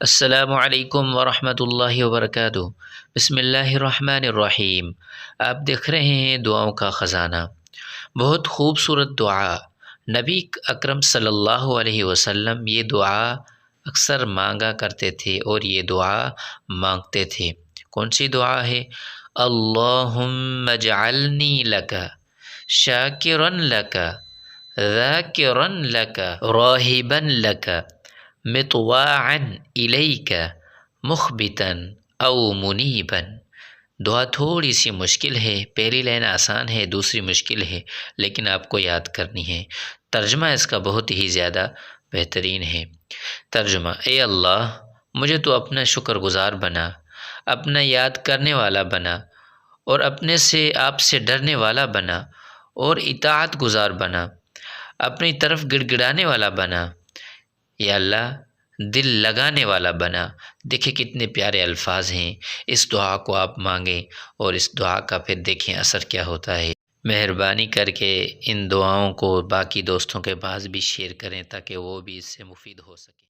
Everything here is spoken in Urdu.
السلام علیکم ورحمۃ اللہ وبرکاتہ۔ بسم اللہ الرحمن الرحیم۔ آپ دیکھ رہے ہیں دعاؤں کا خزانہ۔ بہت خوبصورت دعا، نبی اکرم صلی اللہ علیہ وسلم یہ دعا اکثر مانگا کرتے تھے اور یہ دعا مانگتے تھے۔ کون سی دعا ہے؟ اللہم اجعلنی لک شاکرا لک ذاکرا لک راہبا لک مطواعا الیک مخبتا او منیبا۔ دعا تھوڑی سی مشکل ہے، پہلی لائن آسان ہے، دوسری مشکل ہے، لیکن آپ کو یاد کرنی ہے۔ ترجمہ اس کا بہت ہی زیادہ بہترین ہے۔ ترجمہ: اے اللہ، مجھے تو اپنا شکر گزار بنا، اپنا یاد کرنے والا بنا، اور اپنے سے آپ سے ڈرنے والا بنا، اور اطاعت گزار بنا، اپنی طرف گڑ گڑانے والا بنا، یا اللہ دل لگانے والا بنا۔ دیکھیں کتنے پیارے الفاظ ہیں۔ اس دعا کو آپ مانگیں اور اس دعا کا پھر دیکھیں اثر کیا ہوتا ہے۔ مہربانی کر کے ان دعاؤں کو باقی دوستوں کے پاس بھی شیئر کریں تاکہ وہ بھی اس سے مفید ہو سکیں۔